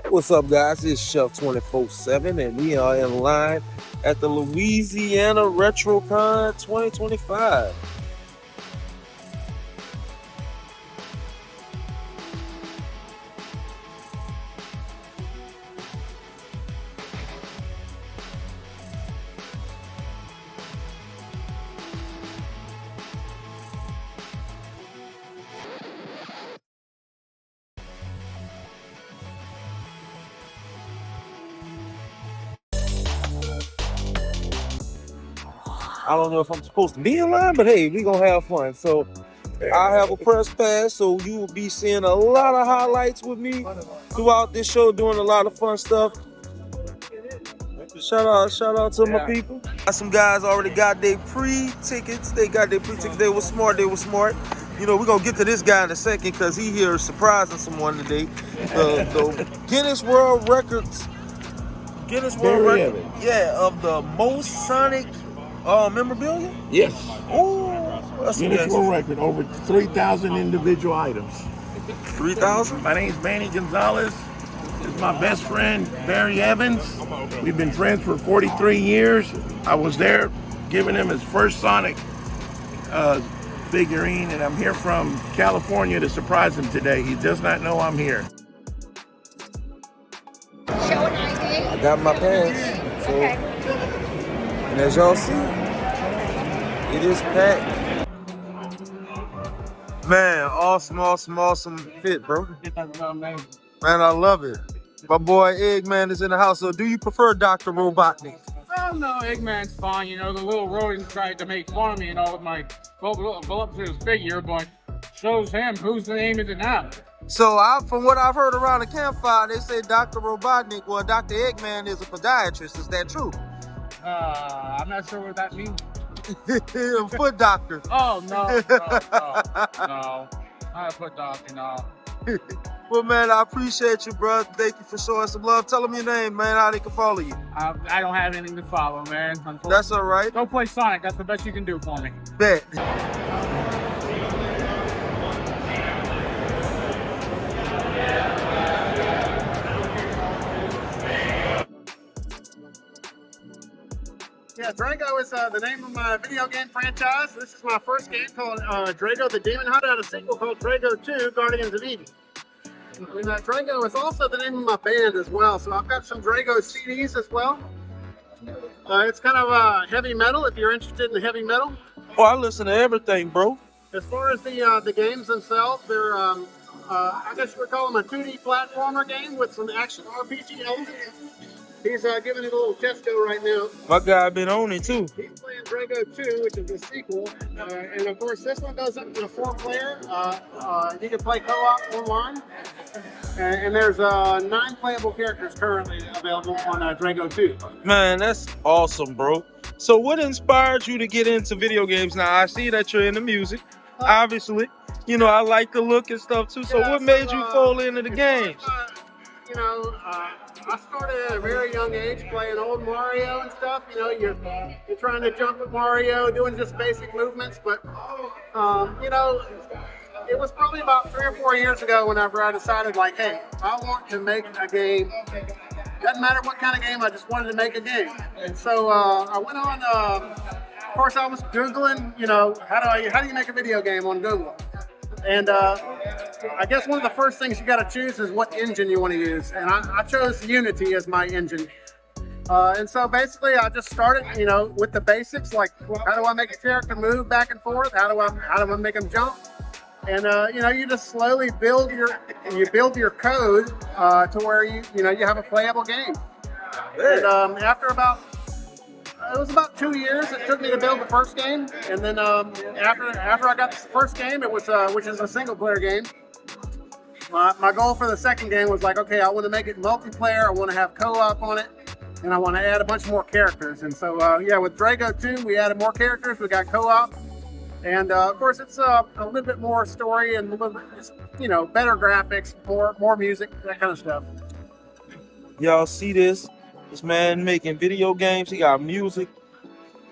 What's up, guys? It's Chef 24/7, and we are in line at the Louisiana Retro Con 2025. I don't know if I'm supposed to be in line, but hey, we gonna have fun. So I have a press pass, so you will be seeing a lot of highlights with me throughout this show, doing a lot of fun stuff. Shout out to my people. Some guys already got their pre-tickets. They were smart. You know, we're gonna get to this guy in a second because he here is surprising someone today. The Guinness World Record, yeah, of the most Sonic memorabilia. Yes. Oh, that's Guinness World Record, over 3,000 individual items. 3,000? My name's Manny Gonzalez. This is my best friend, Barry Evans. We've been friends for 43 years. I was there giving him his first Sonic figurine, and I'm here from California to surprise him today. He does not know I'm here. I got my pass. So, and as y'all see, it is packed. Man, awesome fit, bro. Man, I love it. My boy Eggman is in the house. So do you prefer Dr. Robotnik? Oh no, Eggman's fine. You know, the little rodent tried to make fun of me, you know, with my voluptuous figure, but shows him whose name is it now. So from what I've heard around the campfire, they say Dr. Robotnik, well, Dr. Eggman is a podiatrist. Is that true? I'm not sure what that means. A foot doctor. Oh, no, not a foot doctor, no. Well, man, I appreciate you, bro. Thank you for showing some love. Tell them your name, man, how they can follow you. I don't have anything to follow, man. That's all right. Go play Sonic. That's the best you can do for me. Bet. Yeah, Drago is the name of my video game franchise. This is my first game called Drago the Demon Hunter, and a sequel called Drago 2 Guardians of Eden. And Drago is also the name of my band as well, so I've got some Drago CDs as well. It's kind of heavy metal, if you're interested in heavy metal. Oh, I listen to everything, bro. As far as the games themselves, they're, I guess you would call them a 2D platformer game with some action RPG elements. He's giving it a little test go right now. My guy been on it too. He's playing Drago 2, which is the sequel. And of course, this one goes up to 4-player. You can play co-op online. And there's 9 playable characters currently available on Drago 2. Man, that's awesome, bro. So what inspired you to get into video games? Now, I see that you're into music, obviously. You know, I like the look and stuff too. So what made you fall into the games? You know, I started at a very young age playing old Mario and stuff. You know, you're trying to jump with Mario, doing just basic movements. But, you know, it was probably about 3 or 4 years ago whenever I decided, like, hey, I want to make a game. Doesn't matter what kind of game, I just wanted to make a game. And so I went on, of course, I was Googling, you know, how do you make a video game on Google? And I guess one of the first things you got to choose is what engine you want to use. And I chose Unity as my engine. And so basically I just started, you know, with the basics, like how do I make a character move back and forth? How do I make them jump? And you know, you just slowly build your code to where you have a playable game. And after it was about 2 years it took me to build the first game, and then after I got the first game, it was which is a single player game. My goal for the second game was like, okay, I want to make it multiplayer, I want to have co-op on it, and I want to add a bunch more characters. And so yeah, with Drago 2 we added more characters, we got co-op, and of course it's a little bit more story and a little bit, you know, better graphics, more music, that kind of stuff. Y'all see this? This man making video games. He got music.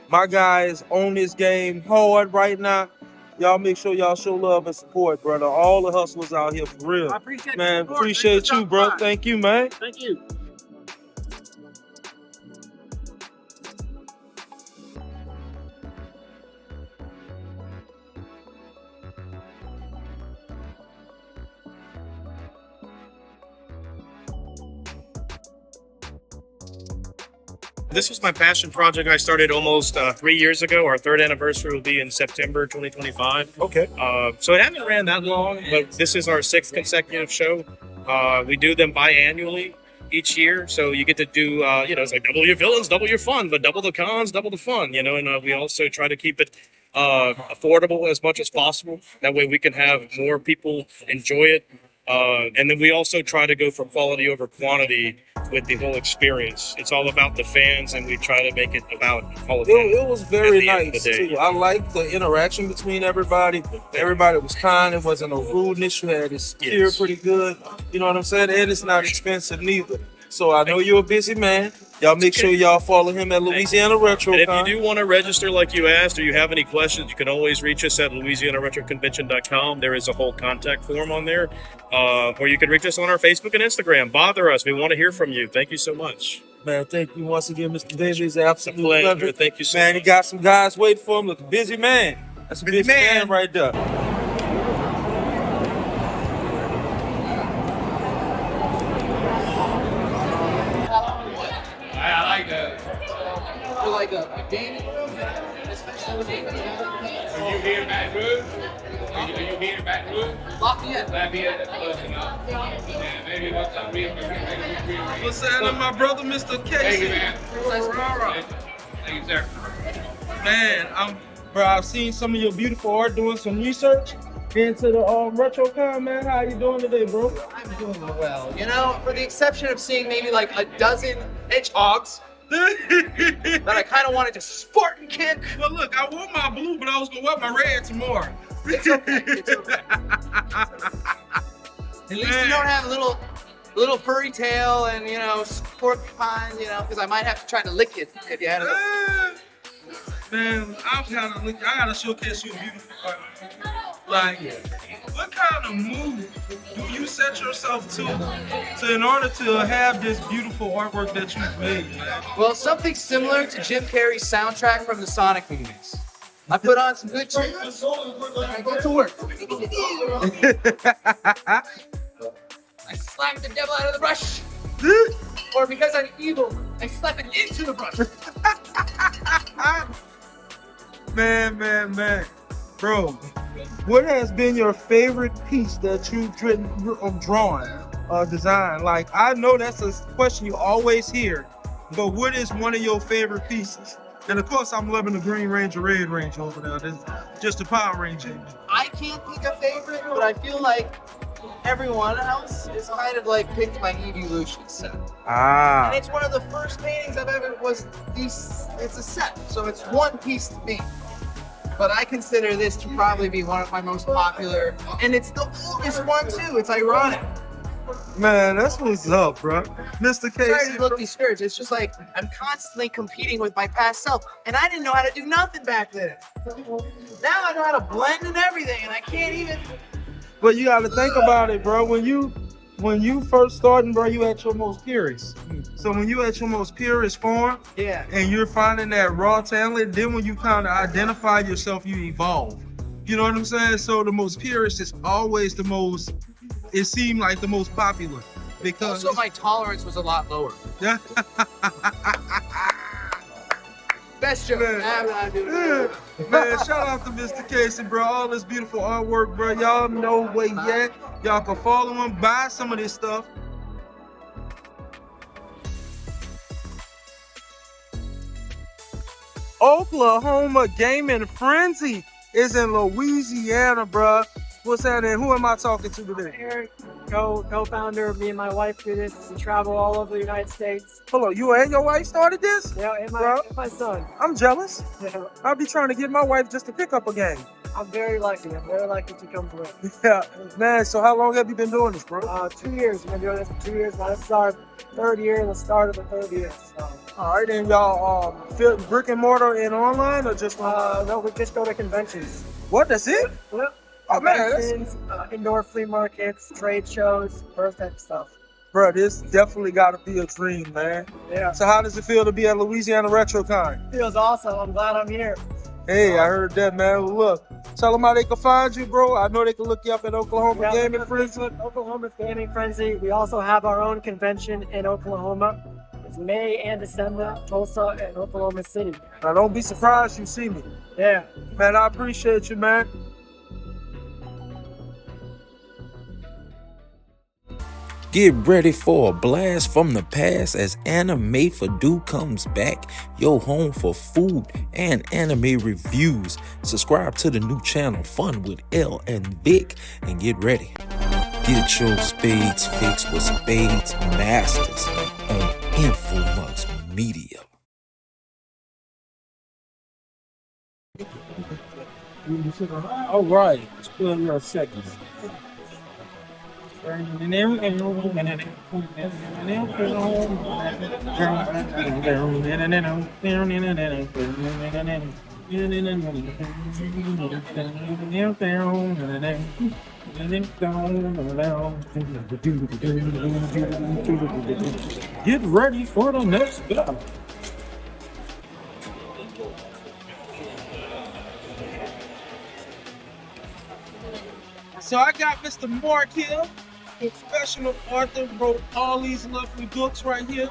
My guy is on this game hard right now. Y'all make sure y'all show love and support, brother. All the hustlers out here for real. I appreciate the Man, support. appreciate Thanks for you, bro. stopping by. Thank you, man. Thank you. This was my passion project I started almost 3 years ago. Our third anniversary will be in September 2025. Okay. So it hasn't ran that long, but this is our 6th consecutive show. We do them biannually each year. So you get to do, it's like double your villains, double your fun, but double the cons, double the fun, and we also try to keep it affordable as much as possible. That way we can have more people enjoy it. And then we also try to go for quality over quantity with the whole experience. It's all about the fans, and we try to make it about all of them. It was very At the end of nice the day. too. I liked the interaction between everybody. Everybody was kind. It wasn't no rudeness. You had it steered Yes. pretty good. You know what I'm saying? And it's not expensive neither. So I know you're a busy man. Y'all make sure y'all follow him at Louisiana Retro And if Con. you do want to register like you asked, or you have any questions, you can always reach us at LouisianaRetroConvention.com. There is a whole contact form on there. Or you can reach us on our Facebook and Instagram. Bother us. We want to hear from you. Thank you so much. Man, thank you once again, Mr. Davis. It's absolute Pleasure. pleasure. Thank you so Man, he much. got some guys waiting for him. Look, a busy man. That's a busy man right there. I like that. For like a gaming room, Are you here in Baton Rouge? Are you here in Baton Rouge? Lafayette. Lafayette, that's close enough. Yeah, maybe once I'm real, What's happening, my brother, Mr. Thank you, Casey? man. Thank you, sir. Man, bro, I've seen some of your beautiful art doing some research into the RetroCon, man. How you doing today, bro? I'm doing well. You know, for the exception of seeing maybe like a dozen hedgehogs that I kind of wanted to Spartan kick. Well, look, I wore my blue, but I was gonna wear my red tomorrow. It's okay. It's okay. At least you don't have a little furry tail and porcupines, because I might have to try to lick it if you had it. Man, I gotta showcase you beautiful art. Like, what kind of move do you set yourself to in order to have this beautiful artwork that you've made, man? Well, something similar to Jim Carrey's soundtrack from the Sonic movies. I put on some good tunes and I go to work. I slap the devil out of the brush. Or because I'm evil, I slap it into the brush. Man. Bro, what has been your favorite piece that you've drawn or designed? Like, I know that's a question you always hear, but what is one of your favorite pieces? And of course, I'm loving the Green Ranger, Red Ranger over there. That's just the Power Ranger. I can't pick a favorite, but I feel like everyone else is kind of like picked my Evolution set. And it's one of the first paintings I've ever it's a set, so it's one piece to me. But I consider this to probably be one of my most popular, and it's the oldest one too. It's ironic. Man, that's what's up, bro. Mr. Sorry Casey, to look discouraged. It's just like I'm constantly competing with my past self, and I didn't know how to do nothing back then. Now I know how to blend and everything, and I can't even. but you got to think about it, bro. When you first starting, bro, you at your most purest. So when you at your most purest form, Yeah. and you're finding that raw talent, then when you kind of identify yourself, you evolve. You know what I'm saying? So the most purest is always the most. It seemed like the most popular because. Also, my tolerance was a lot lower. Best joke. Man, shout out to Mr. Casey, bro. All this beautiful artwork, bro. Y'all know where he at. Y'all can follow him, buy some of this stuff. Oklahoma Gaming Frenzy is in Louisiana, bro. What's happening? Who am I talking to today? Eric, co-founder. Me and my wife do this. We travel all over the United States. Hello, you and your wife started this? Yeah, and Bro. my son. I'm jealous. Yeah, I'll be trying to get my wife just to pick up a game. I'm very lucky. I'm very lucky to come through. Yeah, man. So how long have you been doing this, bro? 2 years. We've been doing this for 2 years. Now this is our third year. The start of the third year. So, All right, and y'all, brick and mortar and online or just online? no, we just go to conventions. What? That's it? Yep. Oh man, that's, Conventions, indoor flea markets, trade shows, first type of stuff. bro, this definitely got to be a dream, man. Yeah. So how does it feel to be at Louisiana Retro Con? Feels awesome. I'm glad I'm here. Hey, I heard that, man. Well, look, tell them how they can find you, bro. I know they can look you up at Oklahoma Yeah, Gaming look at Frenzy. Facebook, Oklahoma's Gaming Frenzy. We also have our own convention in Oklahoma. It's May and December, Tulsa and Oklahoma City. Now, don't be surprised you see me. Yeah. Man, I appreciate you, man. Get ready for a blast from the past as Anime for Do comes back, your home for food and anime reviews. Subscribe to the new channel Fun with L and Vic and get ready. Get your spades fixed with Spades Masters on Infomux Media. All right, let's put in your seconds. Get ready for the next battle. So I got Mr. Mark here, professional author, wrote all these lovely books right here.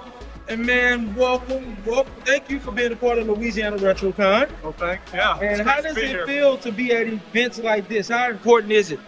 And man, welcome. Thank you for being a part of Louisiana Retro Con. Well, thanks. Yeah. And how does it feel to be at events like this? How important is it?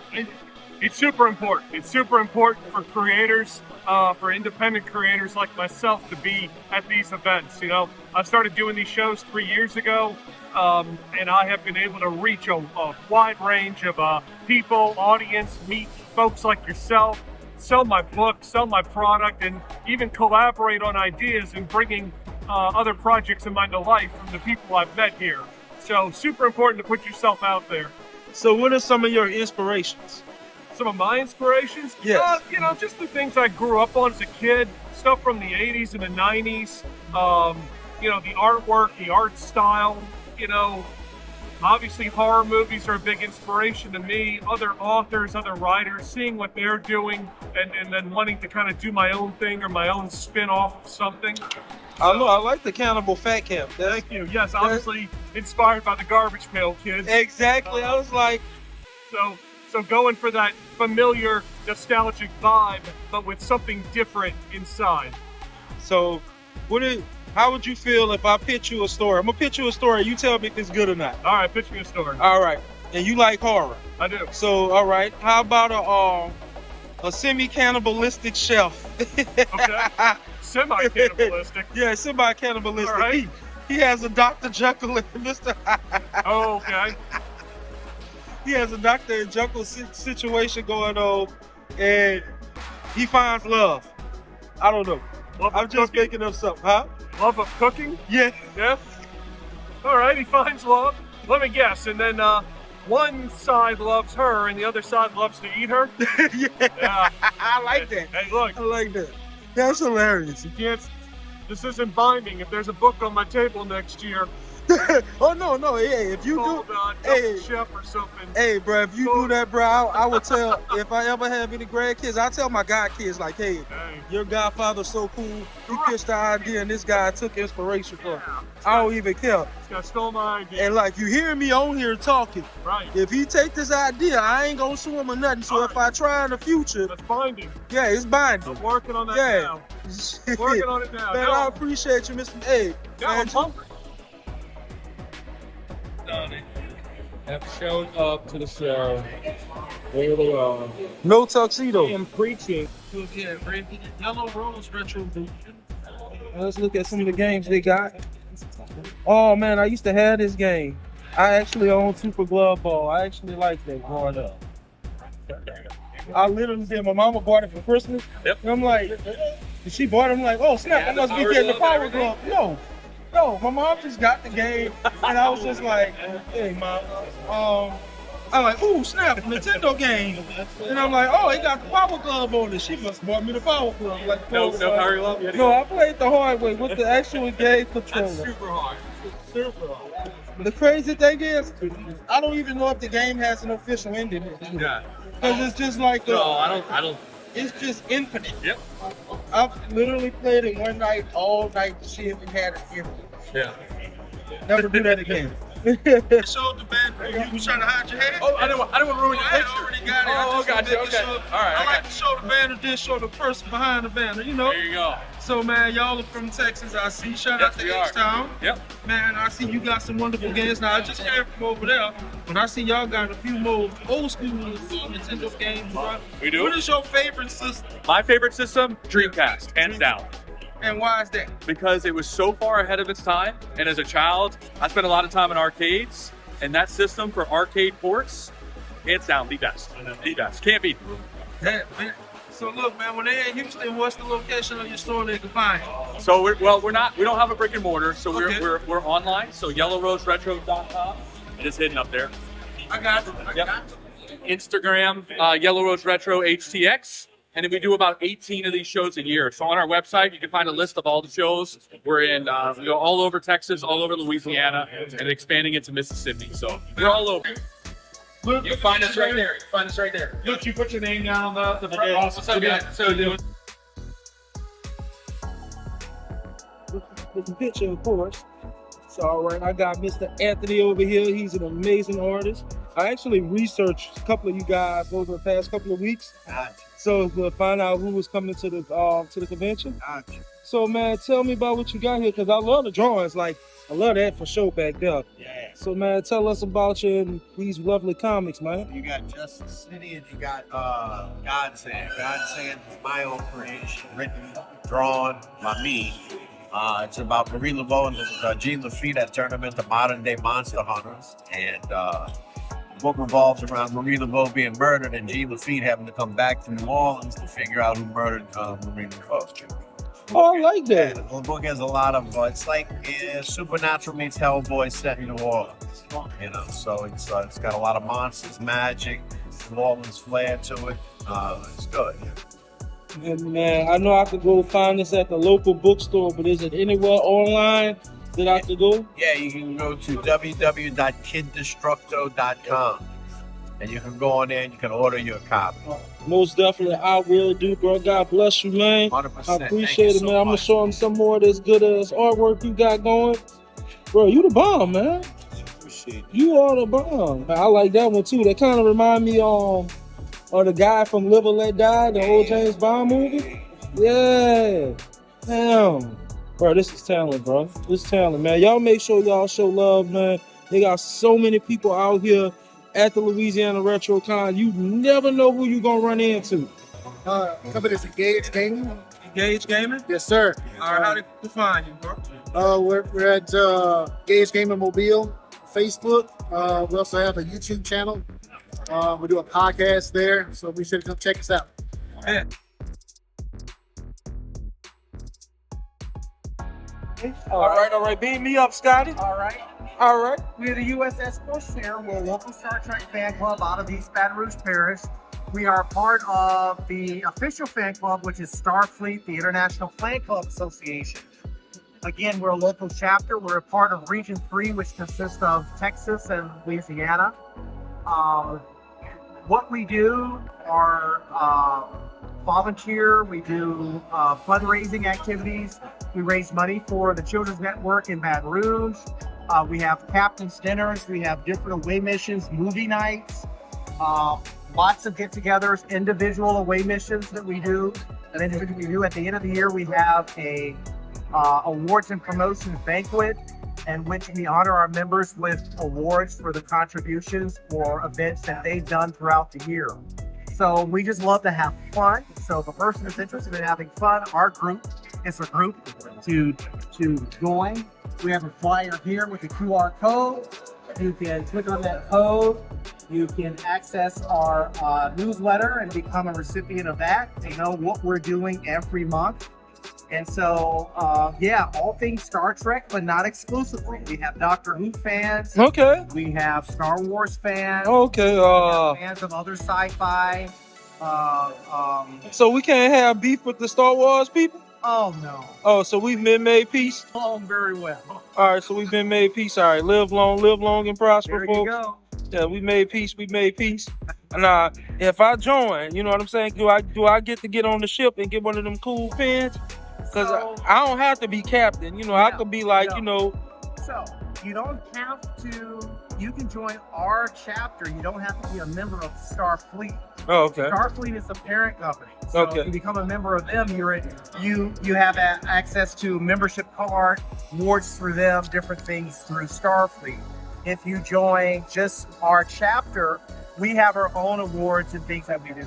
It's super important. It's super important for creators, for independent creators like myself to be at these events. You know, I started doing these shows 3 years ago, and I have been able to reach a wide range of people, audience, meet folks like yourself, sell my book, sell my product, and even collaborate on ideas and bringing other projects in mind to life from the people I've met here. So super important to put yourself out there. So what are some of your inspirations? Some of my inspirations? Yes. You know, just the things I grew up on as a kid, stuff from the 80s and the 90s, you know, the artwork, the art style, you know, obviously horror movies are a big inspiration to me, other authors, other writers, seeing what they're doing and then wanting to kind of do my own thing or my own spin-off of something. I know, I like the Cannibal Fat Camp. Thank you. Yes, obviously inspired by the Garbage Pail Kids. Exactly, I was like... So going for that familiar, nostalgic vibe, but with something different inside. So, how would you feel if I pitch you a story? I'm gonna pitch you a story. You tell me if it's good or not. All right, pitch me a story. All right, and you like horror? I do. So, all right, how about a semi-cannibalistic chef? Okay. Semi-cannibalistic. Yeah, semi-cannibalistic. All right. He has a Dr. Jekyll and Mr. Oh, okay. He has a Dr. Jekyll situation going on, and he finds love. I don't know. I'm just making up something, huh? Love of cooking? Yeah. Yeah? All right, he finds love. Let me guess. And then one side loves her and the other side loves to eat her? Yeah. I like that. Hey, look. I like that. That's hilarious. You can't... This isn't binding. If there's a book on my table next year... Oh no! Hey, if you do, hey, chef or something. Hey, bro, if you do that, bro, I would tell. If I ever have any grandkids, I tell my godkids like, hey, your godfather's so cool. He pitched the idea, and this guy took inspiration from. I don't even care. This guy stole my idea. And like you hear me on here talking. Right. If he take this idea, I ain't gonna sue him or nothing. So if I try in the future, that's binding. Yeah, it's binding. I'm working on that now. Working on it now. Man, I appreciate you, Mr. Hey. Now I'm hungry. Have shown up to the show. Really well. No tuxedo. I am preaching. Yeah, Yellow Rose Retro. Let's look at some of the games they got. Oh man, I used to have this game. I actually own Super Glove Ball. I actually liked that growing up. I literally did. My mama bought it for Christmas. Yep. And I'm like, she bought it. I'm like, oh snap! I must be getting the Power Glove. No, my mom just got the game, and I was just like, hey, mom, I'm like, ooh, snap, Nintendo game. And I'm like, oh, he got the Power Glove on it. She must have bought me the Power Glove. Like, no Power Glove? No, I played the hard way with the actual game controller. That's super hard. Super hard. The crazy thing is, I don't even know if the game has an official ending. Yeah. Because it's just like I don't. it's just infinite. Yep. I've literally played it one night, all night to see if it had an ending. Yeah. Never do that again. Showed the band. You was trying to hide your head? Oh, I didn't want to ruin your I picture. already got it. Oh, gotcha. Okay. All right. I like to show the banner, then show the person behind the banner, you know? There you go. So, man, y'all are from Texas, I see. Shout Yes, out to we are. H-Town. Yep. Man, I see you got some wonderful games. Now, I just came from over there, but I see y'all got a few more old school Nintendo games, bro. We do. What is your favorite system, My favorite system, Dreamcast, hands down. and why is that? Because it was so far ahead of its time. And as a child, I spent a lot of time in arcades, and that system for arcade ports, hands down, the best. The best. Can't beat. Man. So look, man, when they're in Houston, what's the location of your store they can find? So we don't have a brick and mortar, so Okay. we're online. So yellowroseretro.com. It is hidden up there. I got you. I Yep. got you. Instagram, Yellow Rose Retro HTX. And then we do about 18 of these shows a year. So on our website, you can find a list of all the shows. We're in, we go all over Texas, all over Louisiana, and expanding into Mississippi. So we're all over. Look, You find us right there. You find us right there. Luke, you put your name down on the What's up, guys? So doing. With the picture, of course. So, all right, I got Mr. Anthony over here. He's an amazing artist. I actually researched a couple of you guys over the past couple of weeks. So to find out who was coming to the convention. So, man, tell me about what you got here, because I love the drawings. Like, I love that for sure back there. Yeah. So, man, tell us about you and these lovely comics, man. You got Justice City and you got Godsend. Godsend is my own creation, written, drawn by me. It's about Marie Laveau and Jean Lafitte that turned them into modern day monster hunters. And the book revolves around Marie Laveau being murdered and Jean Lafitte having to come back to New Orleans to figure out who murdered Marie Laveau. Oh, I like that. Yeah, the book has a lot of, it's like Supernatural meets Hellboy set in New Orleans. You know, so it's got a lot of monsters, magic, New Orleans flair to it. It's good. And man, I know I could go find this at the local bookstore, but is it anywhere online that I could go? Yeah, you can go to www.kiddestructo.com and you can go on there and you can order your copy. Most definitely, I will do, bro. God bless you, man. 100%. I appreciate it, man. I'm gonna show him some more of this good ass artwork you got going. Bro, you the bomb, man. Appreciate You are the bomb. I like that one too. That kind of remind me of the guy from Live or Let Die, the old James Bond movie. Yeah. Damn. Bro, this is talent, bro. This is talent, man. Y'all make sure y'all show love, man. They got so many people out here at the Louisiana Retro Con. You never know who you're gonna run into. Company is Engage Gaming. Gage Gaming? Yes, sir. All right, how to find you, bro? We're at Gage Gaming Mobile, Facebook. We also have a YouTube channel. We do a podcast there, so be sure to come check us out. Yeah. All right. Beam me up, Scotty. All right. All right. We're the USS Corsair. We're a local Star Trek fan club out of East Baton Rouge Parish. We are part of the official fan club, which is Starfleet, the International Fan Club Association. Again, we're a local chapter. We're a part of Region 3, which consists of Texas and Louisiana. What we do are volunteer. We do fundraising activities. We raise money for the Children's Network in Baton Rouge. We have captain's dinners. We have different away missions, movie nights, lots of get-togethers, individual away missions that we do. And then we do at the end of the year, we have a awards and promotions banquet in which we honor our members with awards for the contributions for events that they've done throughout the year. So we just love to have fun. So the person that's interested in having fun, our group is a group to join. We have a flyer here with a QR code. You can click on that code. You can access our newsletter and become a recipient of that to know what we're doing every month. And so, all things Star Trek, but not exclusively. We have Doctor Who fans. Okay. We have Star Wars fans. Okay. We have fans of other sci-fi. So we can't have beef with the Star Wars people? Oh no. Oh, so we've been made peace? Oh, very well. All right, so we've been made peace. All right, live long and prosper, There folks. you go. Yeah, we made peace. We made peace. Now, if I join, you know what I'm saying? Do I get to get on the ship and get one of them cool pins? Because I don't have to be captain. You know, I could be like, you know. So you don't have to. You can join our chapter. You don't have to be a member of Starfleet. Oh, okay. Starfleet is the parent company. So Okay. if you become a member of them, you have access to membership card, awards through them, different things through Starfleet. If you join just our chapter, we have our own awards and things that we do.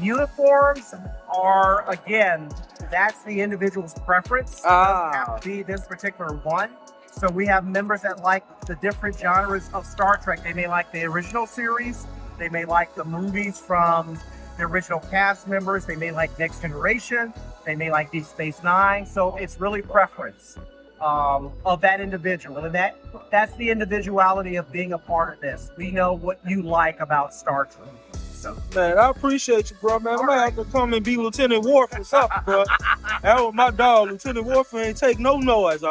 Uniforms are, again, that's the individual's preference. It doesn't have to be this particular one. So we have members that like the different genres of Star Trek. They may like the original series. They may like the movies from the original cast members. They may like Next Generation. They may like Deep Space Nine. So it's really preference of that individual. And that's the individuality of being a part of this. We know what you like about Star Trek. So, man, I appreciate you, bro, man. I might have to come and be Lieutenant Worf or something, bro. That was my dog. Lieutenant Worf ain't take no noise.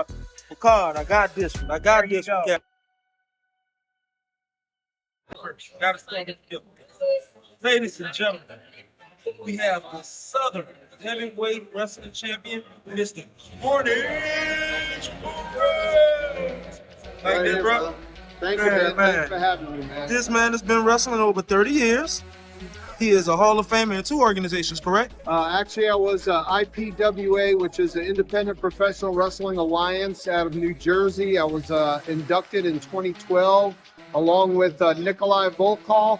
Picard, I got this one. I got this one, Captain. Gotta stand it. Ladies and gentlemen, we have the Southern Heavyweight Wrestling Champion, Mr. Cornish. Like that, bro? Thank you, man. Thanks for having me, man. This man has been wrestling over 30 years. He is a Hall of Famer in 2 organizations, correct? Actually, I was IPWA, which is an Independent Professional Wrestling Alliance out of New Jersey. I was inducted in 2012, along with Nikolai Volkov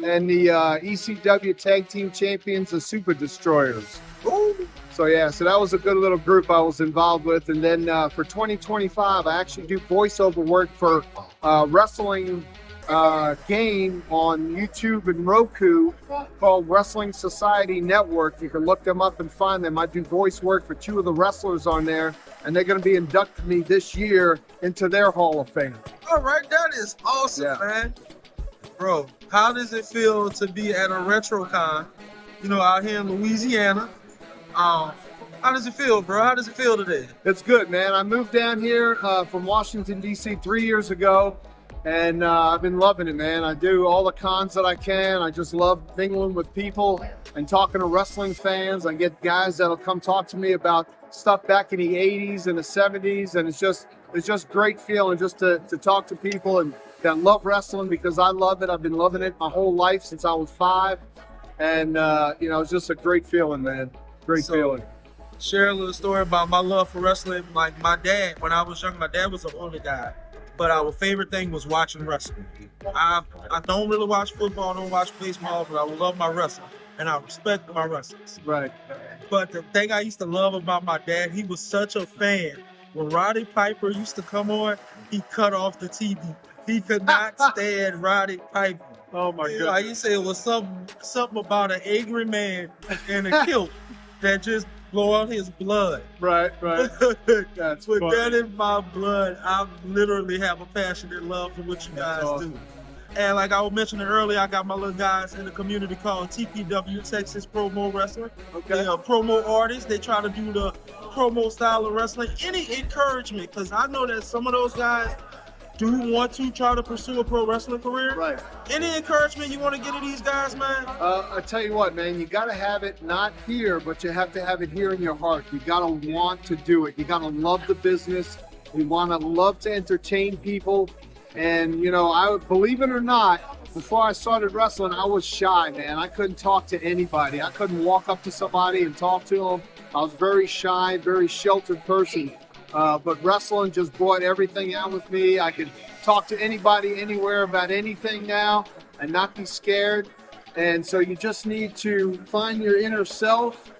and the ECW Tag Team Champions, the Super Destroyers. Ooh. So that was a good little group I was involved with. And then for 2025, I actually do voiceover work for wrestling game on YouTube and Roku called Wrestling Society Network. You can look them up and find them. I do voice work for 2 of the wrestlers on there, and they're going to be inducting me this year into their Hall of Fame. All right, that is awesome, man. Bro, how does it feel to be at a Retro Con, you know, out here in Louisiana? How does it feel, bro? How does it feel today? It's good, man. I moved down here from Washington, D.C. 3 years ago. And I've been loving it, man. I do all the cons that I can. I just love mingling with people and talking to wrestling fans. I get guys that'll come talk to me about stuff back in the 80s and the 70s. And it's just great feeling just to talk to people and that love wrestling, because I love it. I've been loving it my whole life since I was 5. And, it's just a great feeling, man. Great feeling. Share a little story about my love for wrestling. Like my dad, when I was young, my dad was an older guy. But our favorite thing was watching wrestling. I don't really watch football, I don't watch baseball, but I love my wrestling. And I respect my wrestlers. Right. But the thing I used to love about my dad, he was such a fan. When Roddy Piper used to come on, he cut off the TV. He could not stand Roddy Piper. Oh my God. Like he said, it was something about an angry man in a kilt that just blow out his blood. Right. That's With funny. that in my blood, I literally have a passionate love for what you guys do. And like I was mentioning earlier, I got my little guys in the community called TPW, Texas Promo Wrestling. Okay. They are promo artists. They try to do the promo style of wrestling. Any encouragement, because I know that some of those guys do want to try to pursue a pro wrestling career. Right. Any encouragement you want to get to these guys, man? I tell you what, man, you got to have it not here, but you have to have it here in your heart. You got to want to do it. You got to love the business. You want to love to entertain people. And, I believe it or not, before I started wrestling, I was shy, man. I couldn't talk to anybody. I couldn't walk up to somebody and talk to them. I was very shy, very sheltered person. But wrestling just brought everything out with me. I could talk to anybody, anywhere about anything now and not be scared. And so you just need to find your inner self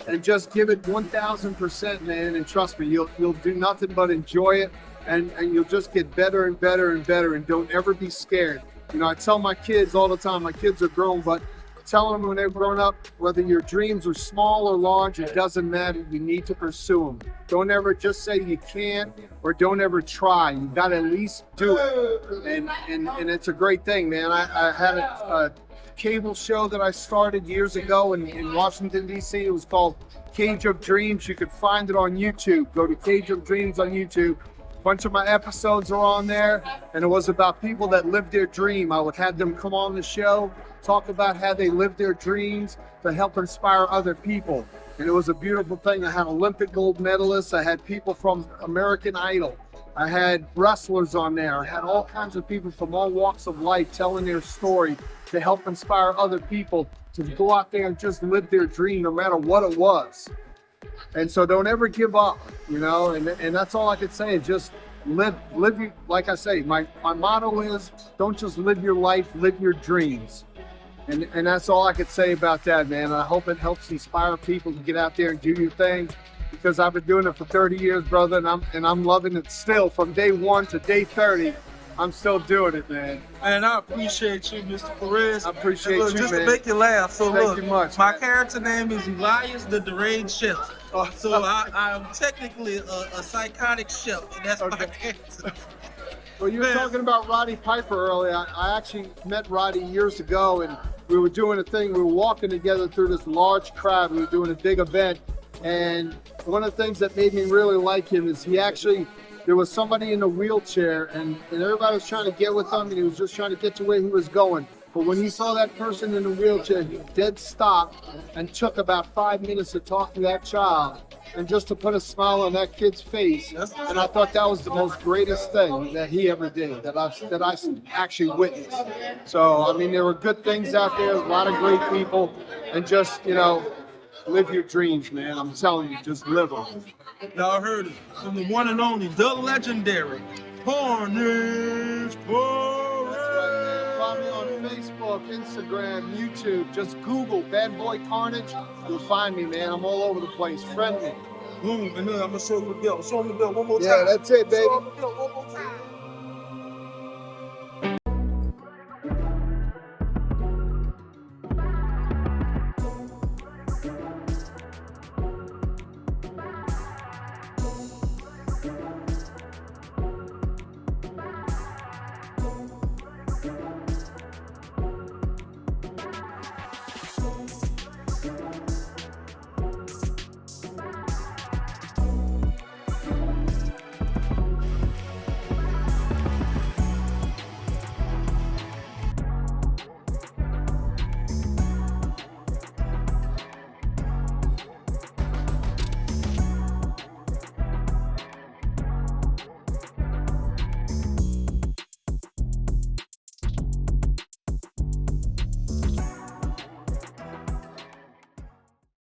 and just give it 1,000%, man. And trust me, you'll do nothing but enjoy it. And you'll just get better and better and better. And don't ever be scared. I tell my kids all the time, my kids are grown, but tell them when they're grown up, whether your dreams are small or large, it doesn't matter. You need to pursue them. Don't ever just say you can't, or don't ever try. You got to at least do it. And it's a great thing, man. I had cable show that I started years ago in Washington, D.C. It was called Cage of Dreams. You could find it on YouTube. Go to Cage of Dreams on YouTube. A bunch of my episodes are on there, and it was about people that lived their dream. I would have them come on the show, talk about how they lived their dreams to help inspire other people. And it was a beautiful thing. I had Olympic gold medalists. I had people from American Idol. I had wrestlers on there. I had all kinds of people from all walks of life telling their story to help inspire other people to go out there and just live their dream no matter what it was. And so don't ever give up, you know, and that's all I could say is just live your, like I say, my motto is don't just live your life, live your dreams. And that's all I could say about that, man. I hope it helps inspire people to get out there and do your thing, because I've been doing it for 30 years, brother, and I'm loving it still. From day 1 to day 30, I'm still doing it, man. And I appreciate you, Mr. Perez. I appreciate look, you, just man. to make you laugh. So Thank look, you much, my man. character name is Elias the Deranged Chef. So I'm technically a psychotic chef, and that's my character. Well, you were talking about Roddy Piper earlier. I actually met Roddy years ago, and we were doing a thing. We were walking together through this large crowd. We were doing a big event, and one of the things that made me really like him is there was somebody in a wheelchair, and everybody was trying to get with him, and he was just trying to get to where he was going. But when he saw that person in the wheelchair, he dead stopped and took about 5 minutes to talk to that child and just to put a smile on that kid's face. And I thought that was the most greatest thing that he ever did, that I actually witnessed. So, I mean, there were good things out there, a lot of great people, and just, you know, live your dreams, man. I'm telling you, just live them. Y'all heard it from the one and only, the legendary Carnage Perez. Find me on Facebook, Instagram, YouTube. Just Google Bad Boy Carnage. You'll find me, man. I'm all over the place. Friend me. Boom, and then I'm gonna show you the bill. Show me the bill one more time. Yeah, that's it, baby. Show me the bill one more